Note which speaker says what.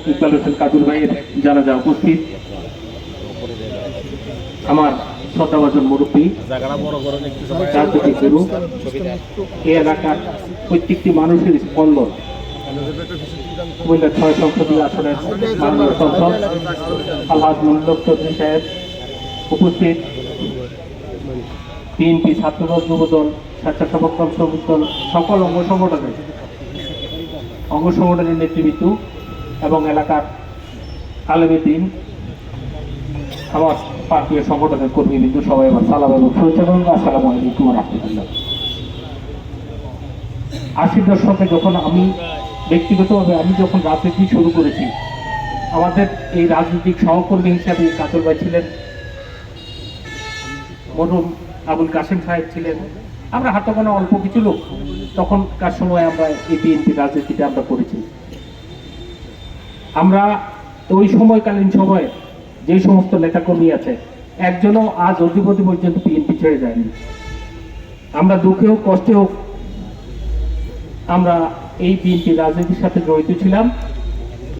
Speaker 1: ইকবাল হোসেন কাজল ভাইয়ের জানাজা উপস্থিত, আমার শ্রদ্ধাভাজন মুরব্বী, রাজনৈতিক গুরু, এই এলাকার প্রত্যেকটি মানুষের স্পন্দন, কুমিল্লা ৬ সংসদীয় আসনের মাননীয় সংসদ আলহাজ মুল্লক চৌধুরী সাহেব উপস্থিত, বিএনপি ছাত্রদল, যুবদল, স্বেচ্ছাসেবক দল, শ্রমিক দল, সকল অঙ্গ সংগঠনের নেতৃবৃন্দ এবং এলাকার আলেমে দ্বীন, আমার পার্টির সংগঠনের কর্মীবৃন্দ, সবাই আমার সালাম এবং শুভেচ্ছা এবং আসসালামু আলাইকুম ওয়া রাহমাতুল্লাহ। ৮০ দশকে যখন আমি ব্যক্তিগতভাবে যখন রাজনীতি শুরু করেছি, আমাদের এই রাজনৈতিক সহকর্মী হিসাবে কাজল ভাই ছিলেন, মরহুম আবুল কাসেম সাহেব ছিলেন, আমরা হাতে গোনা অল্প কিছু লোক তখনকার সময় আমরা এই বিএনপি রাজনীতিটা আমরা করেছি। আমরা ওই সময়কালীন সময়ে যে সমস্ত নেতাকর্মী আছে, একজনও আজ অধিপতি পর্যন্ত বিএনপি ছেড়ে যায়নি। আমরা দুঃখে হোক কষ্টে হোক আমরা এই বিএনপি রাজনীতির সাথে জড়িত ছিলাম